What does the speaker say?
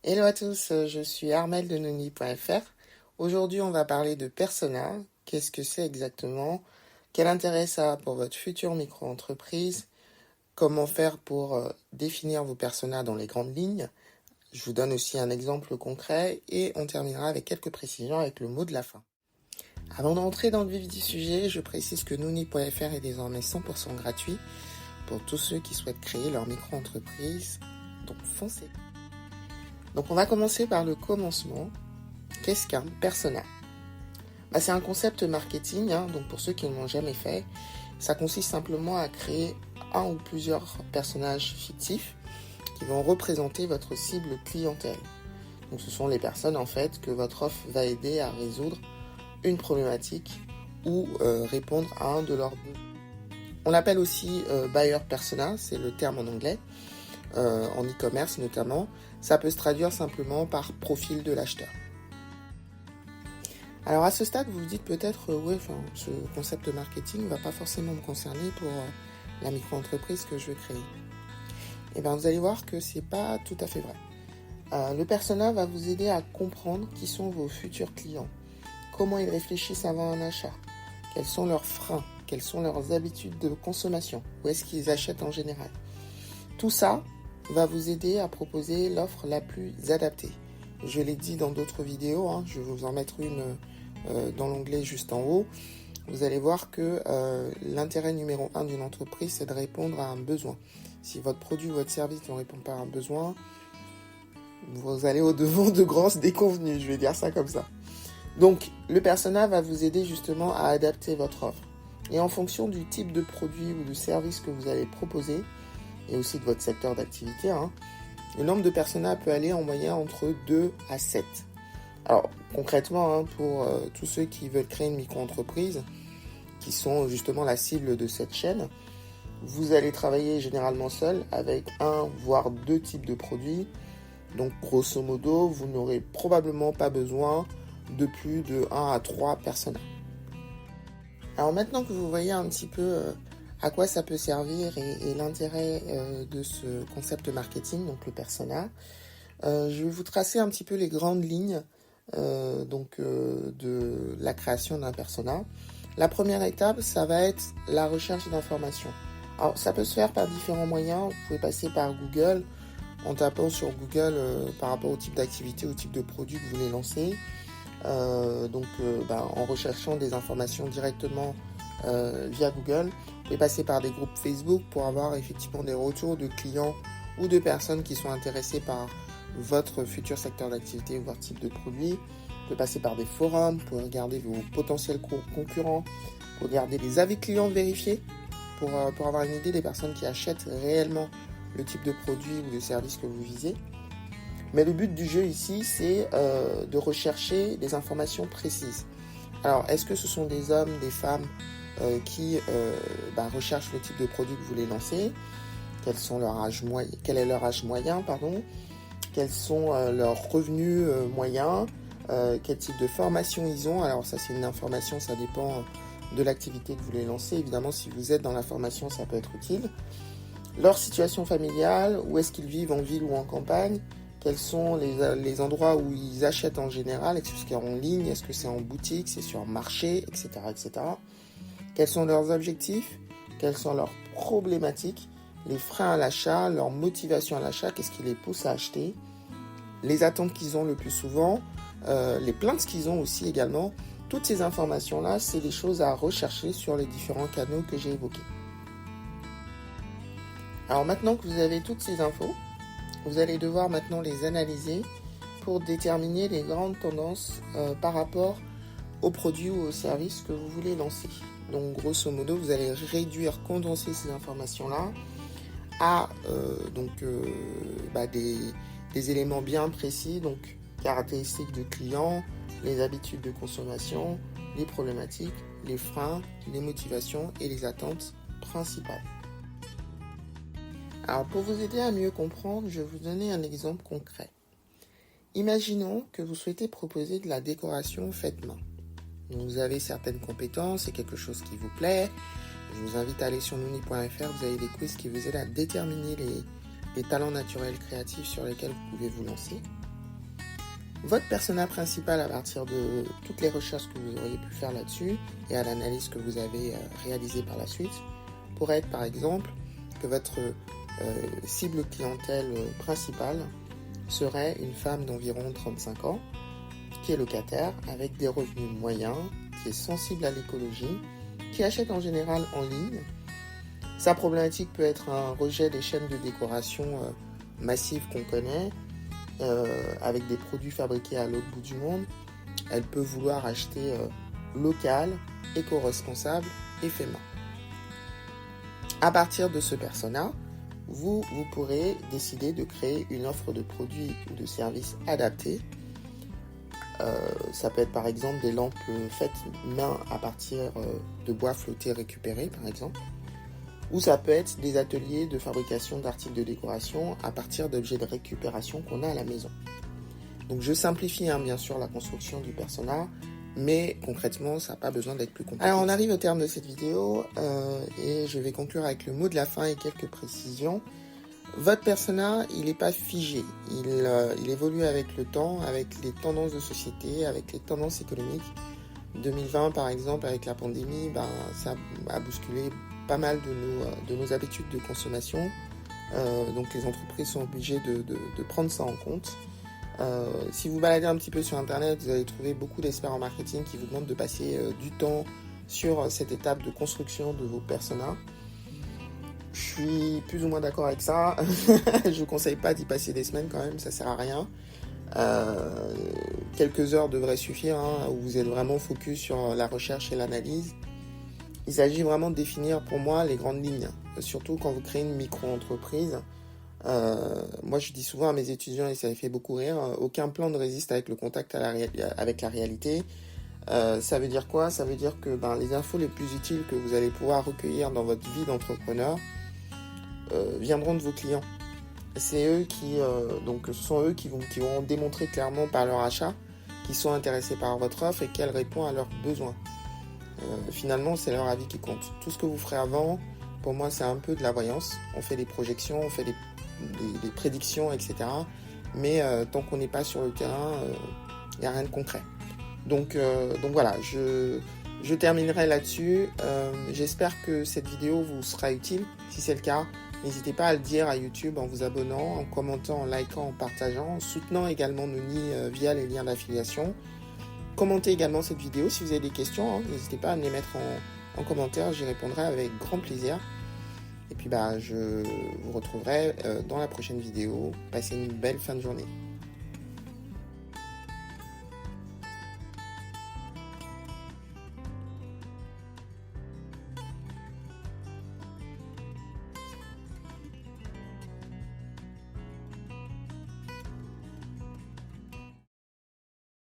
Hello à tous, je suis Armelle de Noni.fr. Aujourd'hui, on va parler de persona. Qu'est-ce que c'est exactement? Quel intérêt ça a pour votre future micro-entreprise? Comment faire pour définir vos personas dans les grandes lignes? Je vous donne aussi un exemple concret et on terminera avec quelques précisions avec le mot de la fin. Avant d'entrer dans le vif du sujet, je précise que Noni.fr est désormais 100% gratuit pour tous ceux qui souhaitent créer leur micro-entreprise. Donc foncez! Donc on va commencer par le commencement. Qu'est-ce qu'un persona? C'est un concept marketing, donc pour ceux qui ne l'ont jamais fait, ça consiste simplement à créer un ou plusieurs personnages fictifs qui vont représenter votre cible clientèle. Donc ce sont les personnes en fait que votre offre va aider à résoudre une problématique ou répondre à un de leurs besoins. On l'appelle aussi buyer persona, c'est le terme en anglais. En e-commerce notamment, ça peut se traduire simplement par profil de l'acheteur. Alors à ce stade, vous vous dites peut-être, ce concept de marketing ne va pas forcément me concerner pour la micro-entreprise que je veux créer. Et bien vous allez voir que c'est pas tout à fait vrai. Le persona va vous aider à comprendre qui sont vos futurs clients, comment ils réfléchissent avant un achat, quels sont leurs freins, quelles sont leurs habitudes de consommation, où est-ce qu'ils achètent en général. Tout ça va vous aider à proposer l'offre la plus adaptée. Je l'ai dit dans d'autres vidéos, je vais vous en mettre une dans l'onglet juste en haut. Vous allez voir que l'intérêt numéro 1 d'une entreprise, c'est de répondre à un besoin. Si votre produit ou votre service ne répond pas à un besoin, vous allez au-devant de grosses déconvenues, je vais dire ça comme ça. Donc, le persona va vous aider justement à adapter votre offre. Et en fonction du type de produit ou de service que vous allez proposer, et aussi de votre secteur d'activité, le nombre de personas peut aller en moyenne entre 2 à 7. Alors concrètement, pour tous ceux qui veulent créer une micro-entreprise, qui sont justement la cible de cette chaîne, vous allez travailler généralement seul avec un voire deux types de produits. Donc grosso modo, vous n'aurez probablement pas besoin de plus de 1 à 3 personas. Alors maintenant que vous voyez un petit peu à quoi ça peut servir et l'intérêt de ce concept marketing, donc le persona, je vais vous tracer un petit peu les grandes lignes de la création d'un persona. La première étape, ça va être la recherche d'informations. Alors ça peut se faire par différents moyens. Vous pouvez passer par Google en tapant sur Google par rapport au type d'activité, au type de produit que vous voulez lancer. En recherchant des informations directement via Google. Vous pouvez passer par des groupes Facebook pour avoir effectivement des retours de clients ou de personnes qui sont intéressées par votre futur secteur d'activité ou votre type de produit. Vous pouvez passer par des forums pour regarder vos potentiels concurrents, pour regarder les avis clients vérifiés, pour avoir une idée des personnes qui achètent réellement le type de produit ou de service que vous visez. Mais le but du jeu ici, c'est de rechercher des informations précises. Alors, est-ce que ce sont des hommes, des femmes qui recherchent le type de produit que vous voulez lancer? Quel est leur âge moyen, Quels sont leurs revenus moyens? Quel type de formation ils ont? Alors ça, c'est une information, ça dépend de l'activité que vous voulez lancer. Évidemment, si vous êtes dans la formation, ça peut être utile. Leur situation familiale, où est-ce qu'ils vivent, en ville ou en campagne? Quels sont les endroits où ils achètent en général? Est-ce que c'est en ligne? Est-ce que c'est en boutique? C'est sur marché? Etc. etc. Quels sont leurs objectifs? Quelles sont leurs problématiques? Les freins à l'achat, leur motivation à l'achat, qu'est-ce qui les pousse à acheter? Les attentes qu'ils ont le plus souvent, les plaintes qu'ils ont aussi également. Toutes ces informations-là, c'est des choses à rechercher sur les différents canaux que j'ai évoqués. Alors maintenant que vous avez toutes ces infos, vous allez devoir maintenant les analyser pour déterminer les grandes tendances par rapport aux produits ou aux services que vous voulez lancer. Donc grosso modo, vous allez réduire, condenser ces informations-là à des éléments bien précis, donc caractéristiques de clients, les habitudes de consommation, les problématiques, les freins, les motivations et les attentes principales. Alors pour vous aider à mieux comprendre, je vais vous donner un exemple concret. Imaginons que vous souhaitez proposer de la décoration faite main. Vous avez certaines compétences, c'est quelque chose qui vous plaît. Je vous invite à aller sur noni.fr, vous avez des quiz qui vous aident à déterminer les talents naturels créatifs sur lesquels vous pouvez vous lancer. Votre persona principal à partir de toutes les recherches que vous auriez pu faire là-dessus et à l'analyse que vous avez réalisée par la suite pourrait être par exemple que votre cible clientèle principale serait une femme d'environ 35 ans qui est locataire avec des revenus moyens, qui est sensible à l'écologie, qui achète en général en ligne. Sa problématique peut être un rejet des chaînes de décoration massives qu'on connaît, avec des produits fabriqués à l'autre bout du monde. Elle peut vouloir acheter local, éco-responsable et fait main. À partir de ce persona, vous pourrez décider de créer une offre de produits ou de services adaptés. Ça peut être par exemple des lampes faites main à partir de bois flottés récupérés par exemple. Ou ça peut être des ateliers de fabrication d'articles de décoration à partir d'objets de récupération qu'on a à la maison. Donc je simplifie bien sûr la construction du persona, mais concrètement ça n'a pas besoin d'être plus compliqué. Alors on arrive au terme de cette vidéo et je vais conclure avec le mot de la fin et quelques précisions. Votre persona, il n'est pas figé, il évolue avec le temps, avec les tendances de société, avec les tendances économiques. 2020 par exemple, avec la pandémie, ça a bousculé pas mal de nos habitudes de consommation. Donc les entreprises sont obligées de prendre ça en compte. Si vous baladez un petit peu sur internet, vous allez trouver beaucoup d'experts en marketing qui vous demandent de passer du temps sur cette étape de construction de vos personas. Je suis plus ou moins d'accord avec ça. Je vous conseille pas d'y passer des semaines quand même, ça sert à rien. Quelques heures devraient suffire, où vous êtes vraiment focus sur la recherche et l'analyse. Il s'agit vraiment de définir pour moi les grandes lignes, surtout quand vous créez une micro-entreprise. Moi je dis souvent à mes étudiants, et ça les fait beaucoup rire, aucun plan ne résiste avec le contact avec la réalité. Ça veut dire quoi? Ça veut dire que les infos les plus utiles que vous allez pouvoir recueillir dans votre vie d'entrepreneur viendront de vos clients. C'est eux ce sont eux qui vont démontrer clairement par leur achat qu'ils sont intéressés par votre offre et qu'elle répond à leurs besoins. Finalement, c'est leur avis qui compte. Tout ce que vous ferez avant, pour moi, c'est un peu de la voyance. On fait des projections, on fait des prédictions, etc. Mais tant qu'on n'est pas sur le terrain, il n'y a rien de concret. Donc voilà, je terminerai là-dessus. J'espère que cette vidéo vous sera utile. Si c'est le cas, n'hésitez pas à le dire à YouTube en vous abonnant, en commentant, en likant, en partageant, en soutenant également Nouni via les liens d'affiliation. Commentez également cette vidéo si vous avez des questions, n'hésitez pas à me les mettre en commentaire, j'y répondrai avec grand plaisir. Et puis je vous retrouverai dans la prochaine vidéo. Passez une belle fin de journée.